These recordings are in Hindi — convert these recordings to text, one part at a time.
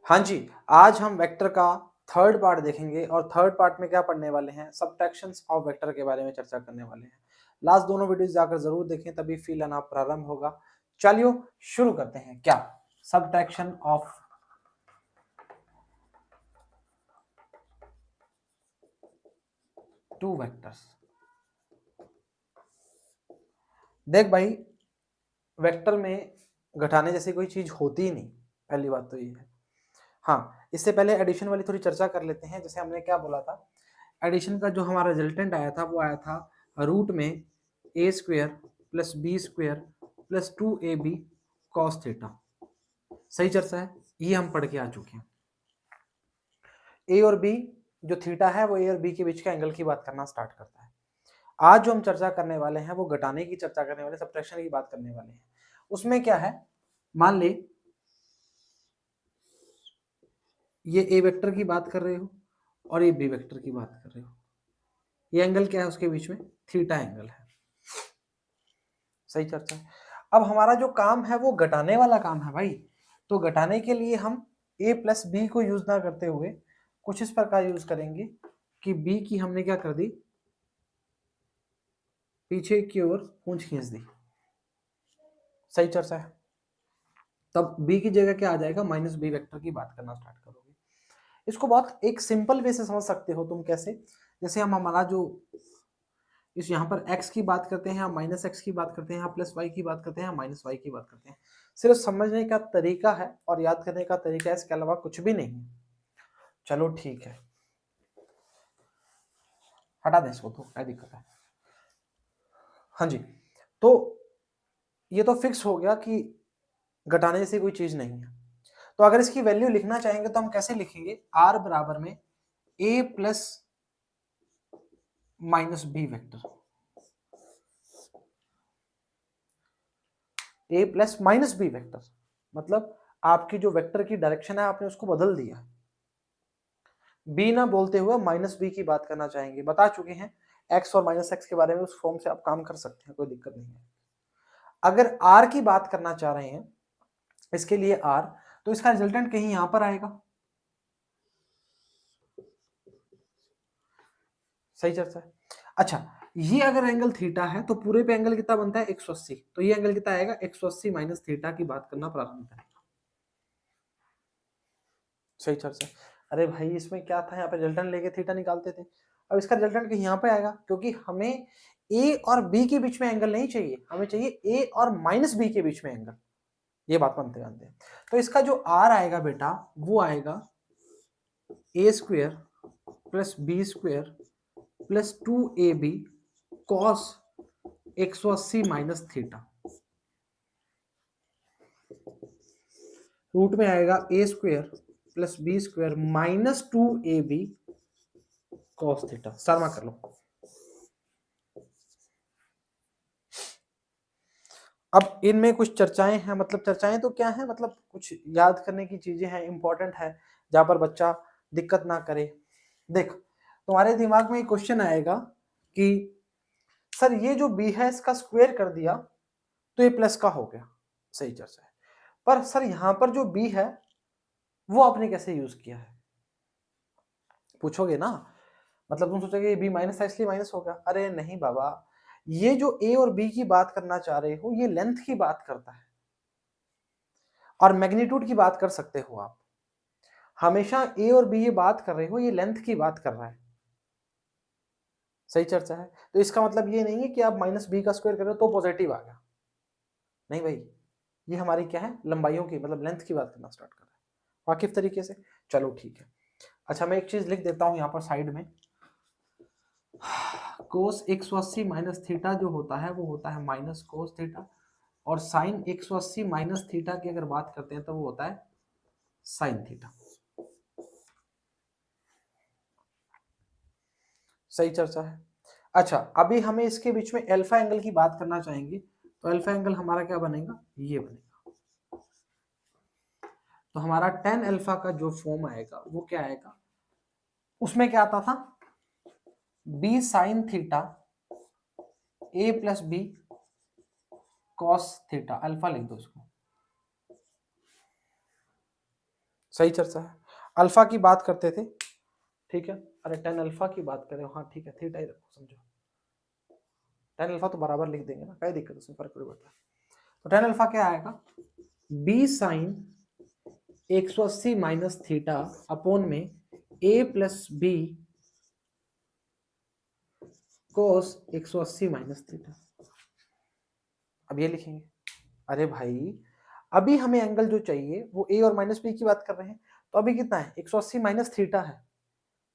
हाँ जी, आज हम वेक्टर का थर्ड पार्ट देखेंगे और थर्ड पार्ट में क्या पढ़ने वाले हैं, सबट्रैक्शंस ऑफ वेक्टर के बारे में चर्चा करने वाले हैं। लास्ट दोनों वीडियोस जाकर जरूर देखें, तभी फील आना प्रारंभ होगा। चलिए शुरू करते हैं। क्या सबट्रैक्शन ऑफ टू वेक्टर्स। देख भाई, वेक्टर में घटाने जैसी कोई चीज होती ही नहीं, पहली बात तो ये है। हाँ, इससे पहले एडिशन वाली थोड़ी चर्चा कर लेते हैं। जैसे हमने क्या बोला था, एडिशन का जो हमारा रिजल्टेंट आया था वो आया था रूट में a square plus b square plus 2ab cos theta. सही चर्चा है, ये हम पढ़ के आ चुके हैं। ए और बी जो थीटा है वो ए और बी के बीच के एंगल की बात करना स्टार्ट करता है। आज जो हम चर्चा करने वाले हैं वो घटाने की चर्चा करने वाले, सबट्रैक्शन की बात करने वाले हैं। उसमें क्या है, मान ले ये ए वेक्टर की बात कर रहे हो और ये बी वेक्टर की बात कर रहे हो। ये एंगल क्या है उसके बीच में, थीटा एंगल है। सही चर्चा है। अब हमारा जो काम है वो घटाने वाला काम है भाई। तो घटाने के लिए हम a प्लस बी को यूज ना करते हुए कुछ इस प्रकार यूज करेंगे कि b की हमने क्या कर दी, पीछे की ओर पूंछ खींच दी। सही चर्चा है। तब b की जगह क्या आ जाएगा, माइनस बी वेक्टर की बात करना स्टार्ट करोगे। इसको बहुत एक सिंपल वे से समझ सकते हो तुम। कैसे, जैसे हम हमारा जो इस यहाँ पर x की बात करते हैं, माइनस एक्स की बात करते हैं, प्लस वाई की बात करते हैं, माइनस वाई की बात करते हैं। सिर्फ समझने का तरीका है और याद करने का तरीका है, इसके अलावा कुछ भी नहीं। चलो ठीक है, हटा दें इसको, तो क्या दिक्कत है। हाँ जी, तो ये तो फिक्स हो गया कि घटाने जैसी कोई चीज नहीं है। तो अगर इसकी वैल्यू लिखना चाहेंगे तो हम कैसे लिखेंगे, r बराबर में a plus minus B vector, a plus minus B vector. मतलब आपकी जो वेक्टर की डायरेक्शन है आपने उसको बदल दिया। बी ना बोलते हुए माइनस बी की बात करना चाहेंगे। बता चुके हैं एक्स और माइनस एक्स के बारे में, उस फॉर्म से आप काम कर सकते हैं, कोई दिक्कत नहीं है। अगर आर की बात करना चाह रहे हैं, इसके लिए आर, तो इसका रिजल्टेंट कहीं यहां पर आएगा। सही चर्चा है। अच्छा, ये अगर एंगल थीटा है तो पूरे पे एंगल कितना बनता है, 180। तो ये एंगल कितना आएगा, 180 माइनस थीटा की बात करना प्रारंभ करेगा। सही चर्चा। अरे भाई, इसमें क्या था, यहाँ पे रिजल्टेंट लेके थीटा निकालते थे। अब इसका रिजल्टेंट कहीं यहाँ पे आएगा, क्योंकि हमें ए और बी के बीच में एंगल नहीं चाहिए, हमें चाहिए ए और माइनस बी के बीच में एंगल। ये बात मानते जानते हैं। तो इसका जो आर आएगा बेटा, वो आएगा a square plus b square plus 2ab cos 180 minus theta. Root में आएगा a square plus b square minus 2ab cos theta. शर्मा कर लो। अब इनमें कुछ चर्चाएं हैं, मतलब चर्चाएं तो क्या है, मतलब कुछ याद करने की चीजें हैं, इंपॉर्टेंट है, जहां पर बच्चा दिक्कत ना करे। देख, तुम्हारे दिमाग में एक क्वेश्चन आएगा कि सर ये जो b है इसका स्क्वायर कर दिया तो ये प्लस का हो गया। सही चर्चा है। पर सर यहां पर जो b है वो आपने कैसे यूज किया है, पूछोगे ना। मतलब तुम सोचोगे बी माइनस था इसलिए माइनस हो गया। अरे नहीं बाबा, ये जो ए और बी की बात करना चाह रहे हो ये लेंथ की बात करता है, और मैग्नीट्यूड की बात कर सकते हो आप। हमेशा ए और बी ये बात कर रहे हो, ये लेंथ की बात कर रहा है। सही चर्चा है। तो इसका मतलब ये नहीं है कि आप माइनस बी का स्क्वायर कर रहे हो तो पॉजिटिव आ गया। नहीं भाई, ये हमारी क्या है, लंबाइयों की, मतलब लेंथ की बात करना स्टार्ट कर रहा है वाकिफ तरीके से। चलो ठीक है। अच्छा, मैं एक चीज लिख देता हूं यहाँ पर साइड में। कोस 180 माइनस थीटा जो होता है वो होता है माइनस कोस थीटा, और साइन 180 माइनस थीटा की अगर बात करते हैं तो वो होता है साइन थीटा। सही चर्चा है। अच्छा, अभी हमें इसके बीच में अल्फा एंगल की बात करना चाहेंगे, तो अल्फा एंगल हमारा क्या बनेगा, ये बनेगा। तो हमारा टेन अल्फा का जो फॉर्म आएगा वो क्या आएगा, उसमें क्या आता था, b sine theta a plus b cos theta. Alpha लिख दो इसको। सही चर्चा है। अल्फा की बात करते थे, ठीक है। अरे टेन अल्फा की बात करें, हाँ ठीक है, थीटा ही रखो, समझो टेन अल्फा तो बराबर लिख देंगे ना, क्या दिक्कत, उसमें फर्क नहीं पड़ता। तो टेन अल्फा क्या आएगा, B sine 180 minus theta upon में A plus B cos 180 minus theta. अब ये लिखेंगे, अरे भाई अभी हमें एंगल जो चाहिए वो ए और माइनस बी की बात कर रहे हैं, तो अभी कितना है 180 माइनस थीटा है,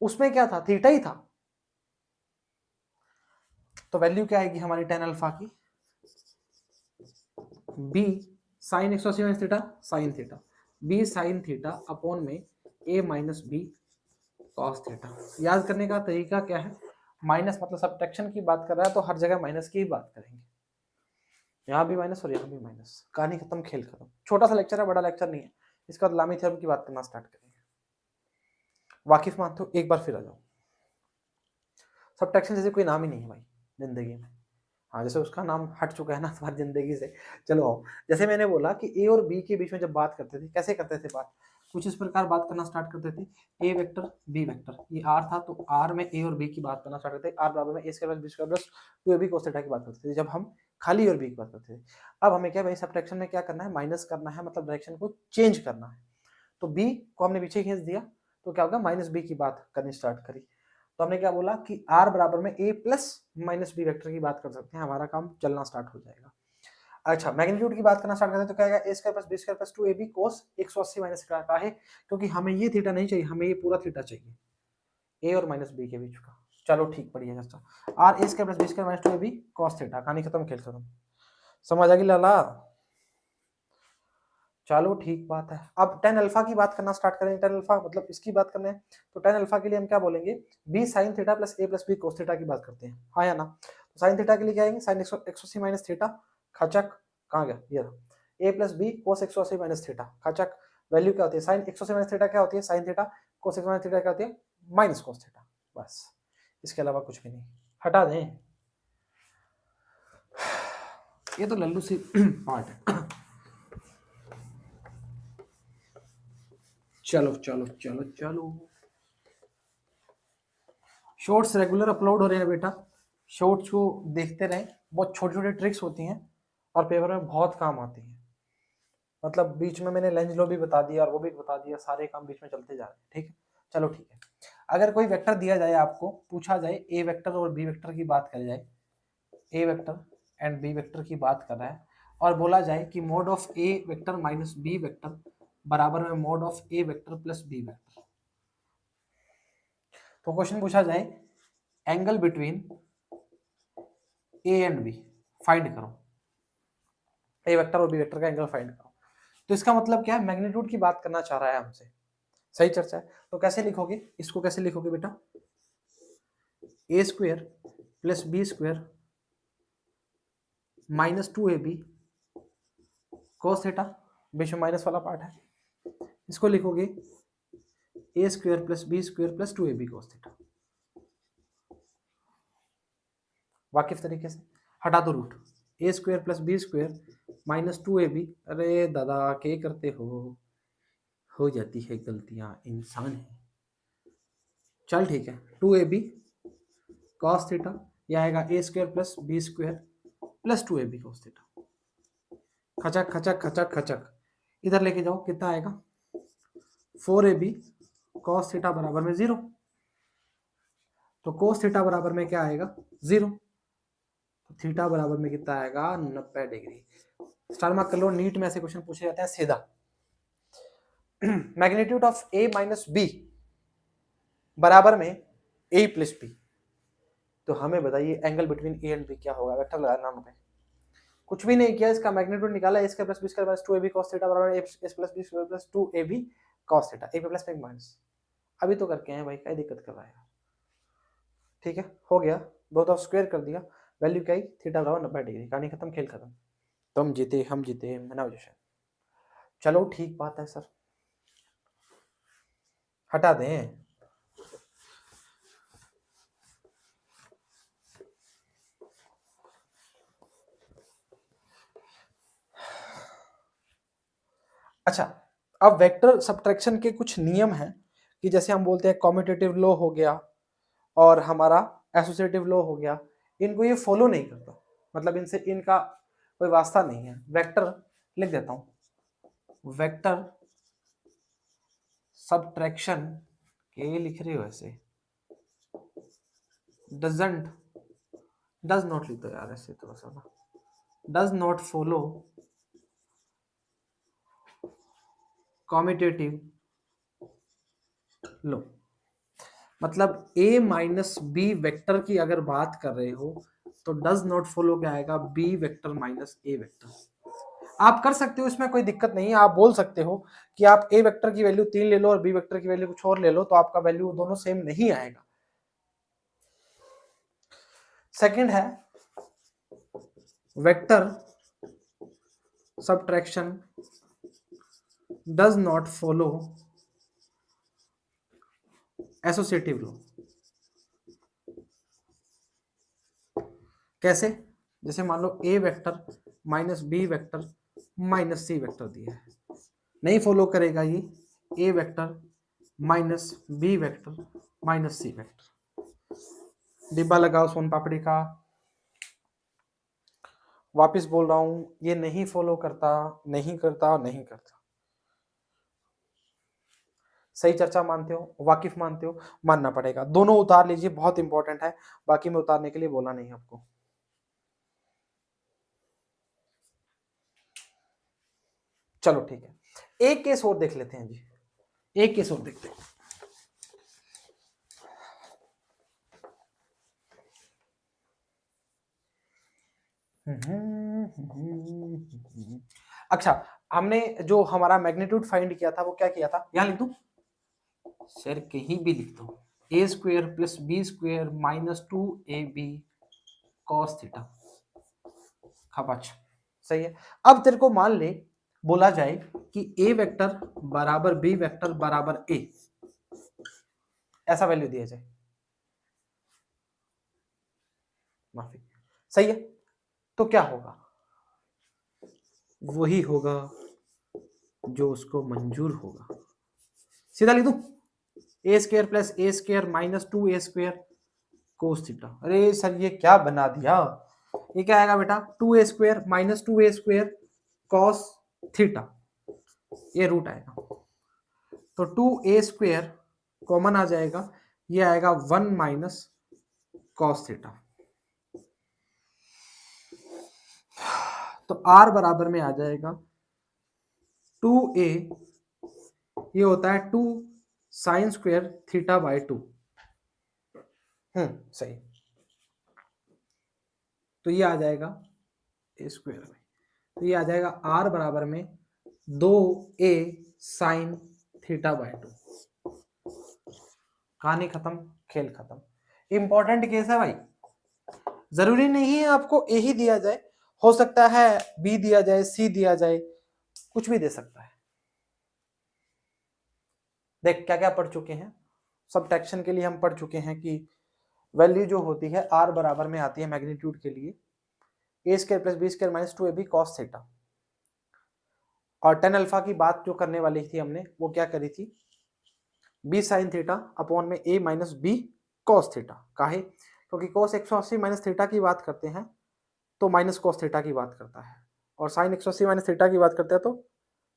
उसमें क्या था, थीटा ही था। तो वैल्यू क्या आएगी हमारी टेन अल्फा की, B sine 180 minus theta sine theta, B sine theta upon में A minus B cos theta. याद करने का तरीका क्या है, माइनस मतलब सब्ट्रैक्शन की बात कर रहा है तो हर जगह माइनस की ही बात करेंगे, यहाँ भी माइनस और यहाँ भी माइनस, कहानी खत्म, खेल खत्म। छोटा सा लेक्चर है, बड़ा लेक्चर नहीं है। इसके बाद लामी थ्योरम की बात करना स्टार्ट करेंगे। वाकिफ मानते हो, एक बार फिर आ जाओ। सब्ट्रैक्शन जैसे कोई नाम ही नहीं है भाई जिंदगी में, हाँ जैसे उसका नाम हट चुका है ना तुम्हारी जिंदगी से। चलो आओ, जैसे मैंने बोला कि ए और बी के बीच में जब बात करते थे, कैसे करते थे बात, कुछ इस प्रकार बात करना स्टार्ट करते थे, ए वेक्टर बी वेक्टर, ये आर था तो आर में ए और बी की बात करना स्टार्ट करते थे, आर बराबर में a square plus B square plus 2ab cos theta की बात करते थे जब हम खाली और बी की बात करते थे। अब हमें क्या भाई सब्ट्रैक्शन में क्या करना है, माइनस करना है, मतलब डायरेक्शन को चेंज करना है। तो बी को हमने पीछे खींच दिया, तो क्या होगा माइनस बी की बात करनी स्टार्ट करी। तो हमने क्या बोला कि आर बराबर में A plus minus B vector की बात कर सकते हैं, हमारा काम चलना स्टार्ट हो जाएगा। अच्छा मैग्नीट्यूड की बात करना स्टार्ट करते हैं तो क्या आएगा, a square plus B square plus 2ab cos 180 minus का है, क्योंकि हमें ये थीटा नहीं चाहिए, हमें ये पूरा थीटा चाहिए ए और माइनस बी के बीच का। चलो ठीक, बढ़िया चर्चा। R A square plus B square minus 2ab cos theta, कहानी खत्म, खेल खत्म, समझ आ गई लाला। चलो ठीक बात है। अब टेन अल्फा की बात करना स्टार्ट करें, टेन अल्फा मतलब इसकी बात करने हैं, तो टेन अल्फा के लिए हम क्या बोलेंगे, बी साइन थीटा प्लस ए प्लस बी कोस थीटा की बात करते हैं, हाँ या ना। तो साइन थीटा के लिए क्या आएंगे, साइन 180 माइनस थीटा, खचक कहाँ गया ये, ए plus B cos 180 minus theta, खचक। Value क्या होती है, साइन 180 माइनस थीटा क्या होती है, साइन थीटा, कोस 180 माइनस थीटा क्या होती है, माइनस कोस थीटा, बस इसके अलावा कुछ भी नहीं, हटा दें। ये तो लल्लू सी पार्ट है। चलो चलो चलो चलो, शॉर्ट्स रेगुलर अपलोड हो रहे हैं बेटा, शॉर्ट्स को देखते रहें, बहुत छोटी छोटी ट्रिक्स होती हैं और पेपर में बहुत काम आती हैं। मतलब बीच में मैंने लेंज लो भी बता दिया और वो भी बता दिया, सारे काम बीच में चलते जा रहे हैं, ठीक है। चलो ठीक है, अगर कोई वेक्टर दिया जाए, आपको पूछा जाए ए वेक्टर और बी वेक्टर की बात करी जाए, A vector and B vector की बात कर रहा है, और बोला जाए कि mod of A vector minus B vector बराबर में mod of A vector plus B vector. तो क्वेश्चन पूछा जाए angle between A and B find करो, ए वेक्टर और बी वेक्टर का एंगल फाइंड करो। तो इसका मतलब क्या है, मैग्नीट्यूड की बात करना चाह रहा है हमसे, सही चर्चा है। तो कैसे लिखोगे इसको, कैसे लिखोगे बेटा, a square plus B square minus 2ab cos theta, बीच में माइनस वाला पार्ट है, इसको लिखोगे a square plus B square plus 2ab cos theta, वाकिफ तरीके से हटा दो root, a square plus B square minus 2ab, अरे दादा क्या करते हो जाती है गलतियां, इंसान है। चल ठीक है, 2ab cos थीटा, यह आएगा a square plus B square plus 2ab cos theta, खचक खचक खचक खचक, इधर लेके जाओ, कितना आएगा 4ab cos थीटा बराबर में 0, तो cos थीटा बराबर में क्या आएगा 0, तो थीटा बराबर में कितना आएगा 90 डिग्री। स्टार मार्क कर लो, नीट में ऐसे क्वेश्चन पूछे जाते हैं सीधा। Magnitude of A minus B बराबर में ए प्लस बी, तो हमें बताइए angle between A and B क्या होगा, वेक्टर लगाना पे, कुछ भी नहीं किया, इसका मैग्नीट्यूड निकाला, a square plus B square plus 2ab cos theta बराबर a plus B square plus 2ab cos theta, a plus में माइनस, अभी तो करके हैं भाई, क्या दिक्कत कर रहा है, ठीक है हो गया, बोथ ऑफ स्क्वायर कर दिया, वैल्यू क्या आई थीटा बराबर 90 डिग्री, कहानी खत्म, खेल खत्म, तुम जीते हम जीते मनाओ जश्न। चलो ठीक बात है सर, हटा दें। अच्छा अब वेक्टर सब्ट्रैक्शन के कुछ नियम हैं कि जैसे हम बोलते हैं कॉम्यूटेटिव लॉ हो गया और हमारा एसोसिएटिव लॉ हो गया, इनको ये फॉलो नहीं करता, मतलब इनसे इनका कोई वास्ता नहीं है। वेक्टर लिख देता हूं, वेक्टर सब्ट्रैक्शन के लिख रहे हो ऐसे, डज नॉट लिख दो यार ऐसे थोड़ा सा ना, does not follow commutative law. मतलब a माइनस बी वेक्टर की अगर बात कर रहे हो तो डज नॉट फॉलो क्या आएगा, b vector minus a vector. आप कर सकते हो, इसमें कोई दिक्कत नहीं है। आप बोल सकते हो कि आप a वेक्टर की वैल्यू 3 ले लो और b वेक्टर की वैल्यू कुछ और ले लो, तो आपका वैल्यू दोनों सेम नहीं आएगा। सेकंड है vector subtraction does not follow associative law. कैसे? जैसे मान लो a vector minus b vector minus c vector दिया है, नहीं फॉलो करेगा ये a vector minus b vector minus c vector. डिब्बा लगाओ सोन पापड़ी का। वापस बोल रहा हूं, ये नहीं फॉलो करता, नहीं करता, नहीं करता। सही चर्चा मानते हो, वाकिफ मानते हो? मानना पड़ेगा। दोनों उतार लीजिए, बहुत इंपॉर्टेंट है, बाकी में उतारने के लिए बोला नहीं आपको। चलो ठीक है, एक केस और देख लेते हैं जी, एक केस और देखते हैं। अच्छा, हमने जो हमारा मैग्नीट्यूड फाइंड किया था वो क्या किया था, यहां लिख दूं सर, कहीं भी लिख दो, a square plus B square minus 2ab cos theta. खपाच सही है। अब तेरे को मान ले बोला जाए कि ए वेक्टर बराबर बी वेक्टर बराबर ए, ऐसा वैल्यू दिया जाए, माफी, सही है, तो क्या होगा? वही होगा जो उसको मंजूर होगा। सीधा लिख दूं, a square plus a square minus 2a square cos theta. अरे सर ये क्या बना दिया, ये क्या आएगा बेटा, 2a square minus 2a square cos theta, ये रूट आएगा, तो 2a स्क्वायर कॉमन आ जाएगा, ये आएगा 1 माइनस कॉस थीटा। तो r बराबर में आ जाएगा 2a, ये होता है 2 साइन स्क्वायर थीटा बाय 2। सही, तो ये आ जाएगा ए स्क्वायर में, तो ये आ जाएगा r बराबर में 2a साइन थीटा बाय 2। कहानी खत्म, खेल खत्म। इंपॉर्टेंट केस है भाई, जरूरी नहीं है आपको ए ही दिया जाए, हो सकता है बी दिया जाए, सी दिया जाए, कुछ भी दे सकता है। देख क्या क्या पढ़ चुके हैं, सब्ट्रैक्शन के लिए हम पढ़ चुके हैं कि वैल्यू जो होती है r बराबर में आती है मैग्नीट्यूड के लिए a square plus B square minus 2ab cos theta, और टेन अल्फा की बात जो करने वाली थी हमने वो क्या करी थी, b साइन थीटा अपॉन में a minus b cos theta. काहे? क्योंकि cos 180 माइनस थीटा की बात करते हैं तो माइनस कॉस थीटा की बात करता है, और साइन 180 माइनस थीटा की बात करते हैं तो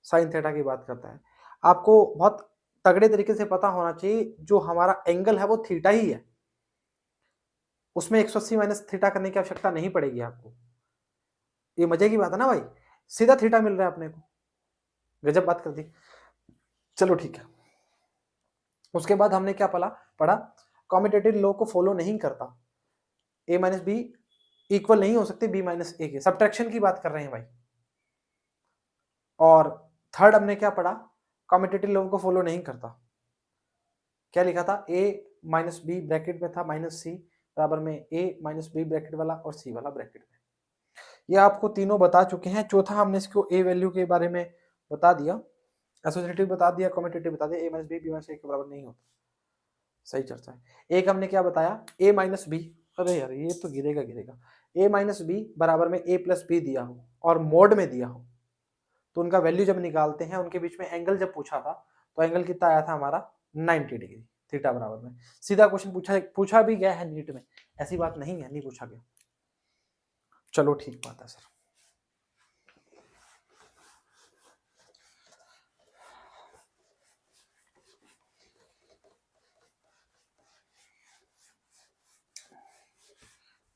साइन थीटा की बात करता है। आपको बहुत तगड़े तरीके से पता होना चाहिए, जो हमारा एंगल है वो थीटा ही है, उसमें 180 माइनस थीटा करने की आवश्यकता नहीं पड़ेगी आपको। ये मजे की बात है ना भाई, सीधा थीटा मिल रहा है अपने को, गजब बात कर दी। चलो ठीक है, उसके बाद हमने क्या पढ़ा, कॉम्यूटेटिव लॉ को फॉलो नहीं करता, a माइनस बी इक्वल नहीं हो सकते b माइनस ए के, सब्ट्रैक्शन की बात कर रहे हैं भाई। और थर्ड हमने क्या पढ़ा, कॉम्यूटेटिव लॉ को फॉलो नहीं करता, क्या लिखा था, a माइनस बी ब्रैकेट में था माइनस सी बराबर में a माइनस बी ब्रैकेट वाला और c वाला ब्रैकेट में। ये आपको तीनों बता चुके हैं। चौथा हमने इसको a वैल्यू के बारे में बता दिया, एसोसिएटिव बता दिया, कॉम्यूटेटिव बता दिया, a माइनस बी माइनस ए के बराबर नहीं होता। सही चर्चा है। एक हमने क्या बताया, a माइनस बी, अरे यार ये तो गिरेगा, a माइनस बी बराबर में a प्लस बी दिया हो और मोड में दिया हो तो उनका वैल्यू जब निकालते हैं, उनके बीच में एंगल जब पूछा था तो एंगल कितना आया था हमारा 90 डिग्री, थीटा बराबर में। सीधा क्वेश्चन पूछा भी गया है नीट में, ऐसी बात नहीं है नहीं पूछा गया। चलो ठीक बात है सर।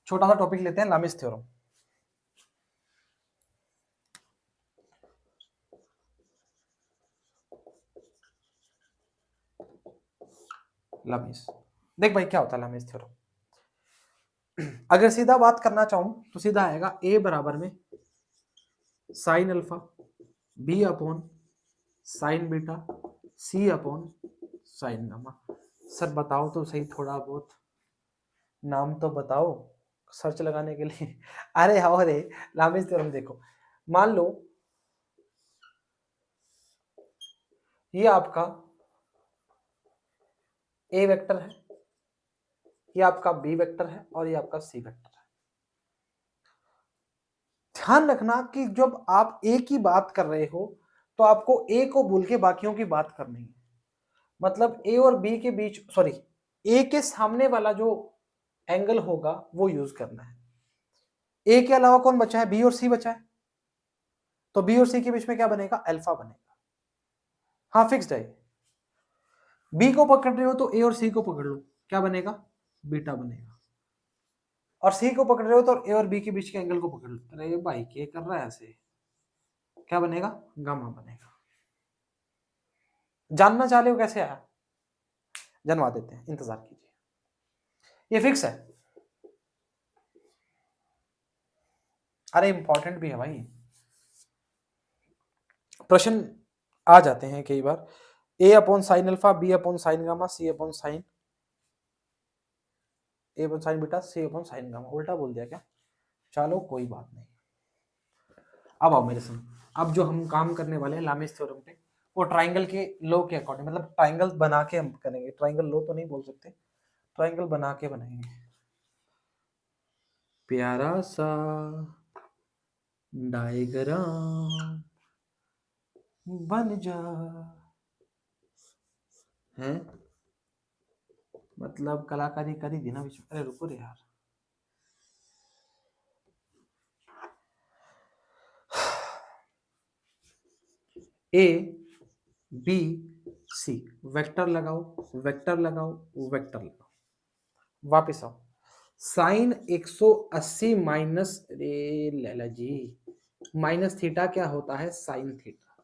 छोटा सा टॉपिक लेते हैं, लामिस थ्योरम। लामिस, देख भाई क्या होता है लामिस थ्योरम। अगर सीधा बात करना चाहूं तो सीधा आएगा ए बराबर में sine alpha b upon sine beta c upon sine gamma. Sir बताओ तो सही, थोड़ा बहुत नाम तो बताओ सर्च लगाने के लिए। अरे हाँ रे, लामिस थ्योरम देखो, मान लो ये आपका ए वेक्टर है, ये आपका बी वेक्टर है और ये आपका सी वेक्टर है। ध्यान रखना कि जब आप ए की बात कर रहे हो तो आपको ए को भूल के बाकियों की बात करनी है। मतलब ए और बी के बीच, सॉरी, ए के सामने वाला जो एंगल होगा वो यूज करना है। ए के अलावा कौन बचा है? बी और सी बचा है, तो बी और सी के बीच में क्या बनेगा? अल्फा बनेगा। हाँ फिक्स्ड है। बी को पकड़ रहे हो तो ए और सी को पकड़ लो, क्या बनेगा? बीटा बनेगा। और सी को पकड़ रहे हो तो ए और बी के बीच के एंगल को पकड़ लो। अरे भाई क्या कर रहा है ऐसे? क्या बनेगा? गामा बनेगा। जानना चाह रहे हो कैसे आया? जनवा देते हैं, इंतजार कीजिए। ये फिक्स है। अरे इंपॉर्टेंट भी है भाई, प्रश्न आ जाते हैं कई बार। A upon sine alpha b upon sine gamma c upon sine, a upon sine beta c upon sine gamma. उल्टा बोल दिया क्या? चलो कोई बात नहीं। अब आओ मेरे संग, अब जो हम काम करने वाले हैं लामिस थ्योरम पे, वो ट्राइंगल के लो के अकॉर्डिंग, मतलब ट्राइंगल बना के हम करेंगे। ट्राइंगल लो तो नहीं बोल सकते, ट्राइंगल बना के बनाएंगे। प्यारा सा डायग्राम बन जा है, मतलब कलाकारी करी दी ना बीच में। अरे रुको रे यार, ए बी सी, वेक्टर लगाओ वेक्टर लगाओ वेक्टर लगाओ, वापिस आओ। साइन 180 माइनस, रे लैला जी, माइनस थीटा क्या होता है? Sine theta.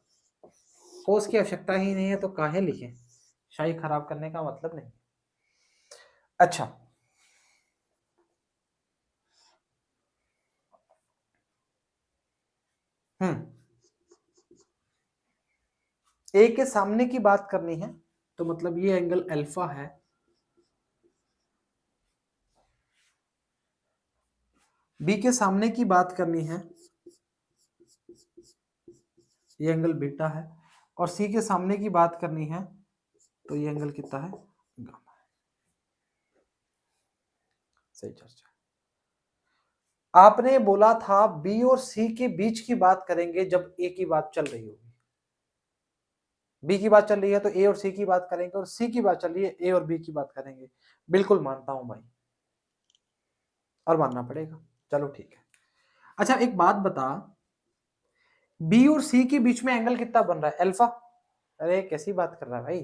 कोस की आवश्यकता ही नहीं है तो काहे लिखे, शाही खराब करने का मतलब नहीं। अच्छा, ए के सामने की बात करनी है तो मतलब ये एंगल अल्फा है, बी के सामने की बात करनी है ये एंगल बीटा है, और सी के सामने की बात करनी है तो ये एंगल कितना है? गामा है। सही चर्चा। आपने बोला था बी और सी के बीच की बात करेंगे जब ए की बात चल रही होगी। बी की बात चल रही है तो ए और सी की बात करेंगे, और सी की बात चल रही है ए और बी की बात करेंगे। बिल्कुल मानता हूं भाई, और मानना पड़ेगा। चलो ठीक है। अच्छा एक बात बता, बी और सी के बीच में एंगल कितना बन रहा है? अल्फा। अरे कैसी बात कर रहा है भाई?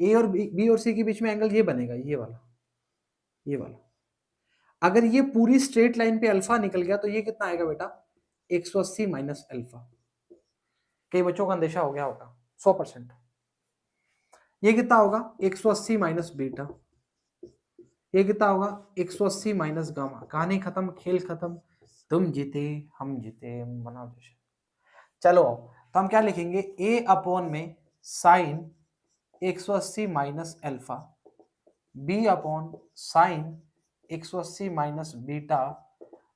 ए और बी और सी के बीच में एंगल ये बनेगा, ये वाला, ये वाला। अगर ये पूरी स्ट्रेट लाइन पे अल्फा निकल गया तो ये कितना आएगा बेटा? 180 माइनस अल्फा। कई बच्चों का अंदेशा हो गया होगा 100%। ये कितना होगा? 180 माइनस बीटा। ये कितना होगा? 180 माइनस गामा। कहानी खत्म, खेल खत्म, तुम जीते हम जीते, बनाओ जैसे। चलो तो हम क्या लिखेंगे? ए अपॉन में sine 180 minus alpha, b upon sine 180 minus beta,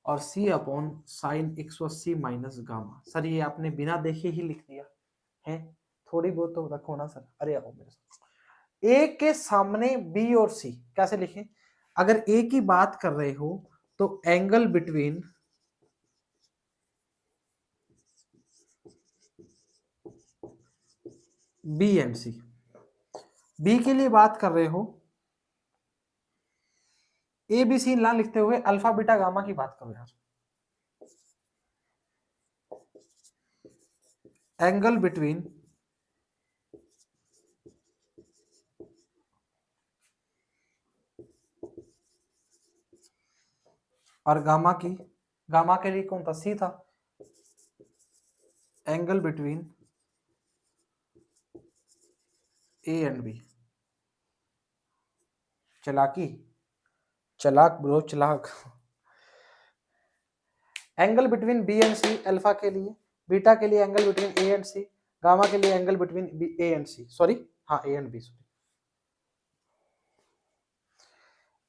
और c upon sine 180 minus gamma. Sir ये आपने बिना देखे ही लिख दिया है, थोड़ी बहुत तो रखो ना सर। अरे आओ मेरे साथ। ए के सामने बी और सी कैसे लिखें? अगर ए की बात कर रहे हो तो angle between B and C. B के लिए बात कर रहे हो, ए बी सी ना लिखते हुए अल्फा बीटा गामा की बात करो यार। एंगल बिटवीन और गामा की, गामा के लिए कौन था, सी था। Angle between A and b. चलाकी, चलाक ब्रो, चलाक। Angle between B and c alpha के लिए, बीटा के लिए angle between A and c, gamma के लिए angle between b a and c, sorry हाँ a and b, sorry.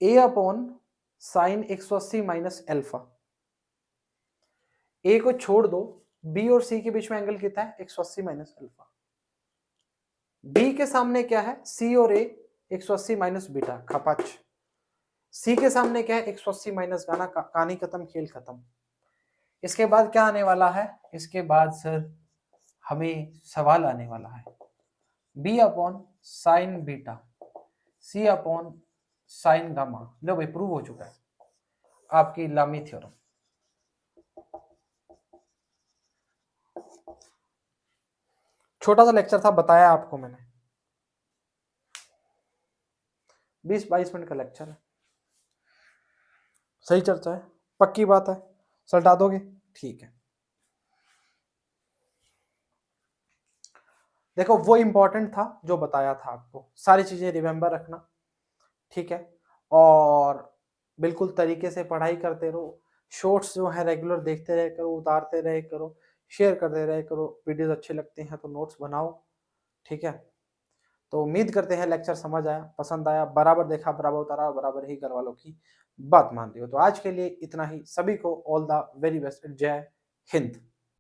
A upon sine 180 minus alpha. A को छोड़ दो, बी और सी के बीच में एंगल कितना है, 180 माइनस अल्फा। बी के सामने क्या है, सी और ए, 180 माइनस बीटा, खपाच। सी के सामने क्या है, 180 माइनस गाना, कहानी खत्म, खेल खत्म। इसके बाद क्या आने वाला है, इसके बाद सर हमें सवाल आने वाला है, B upon sine beta, c upon sine gamma. लो भाई, प्रूव हो चुका है आपकी लामी थ्योरम। छोटा सा लेक्चर था, बताया आपको मैंने, 20-22 मिनट का लेक्चर है, सही चर्चा है, पक्की बात है, सलटा दोगे, ठीक है। देखो वो इंपॉर्टेंट था जो बताया था आपको, सारी चीजें रिमेंबर रखना, ठीक है। और बिल्कुल तरीके से पढ़ाई करते रहो, शॉर्ट्स जो है रेगुलर देखते रहे करो, उतारते रहे करो, शेयर करते रहे करो, वीडियोस अच्छे लगते हैं तो नोट्स बनाओ, ठीक है। तो उम्मीद करते हैं लेक्चर समझ आया, पसंद आया, बराबर देखा, बराबर उतारा, बराबर ही घर वालों की बात मान रही हो। तो आज के लिए इतना ही, सभी को ऑल द वेरी बेस्ट, जय हिंद।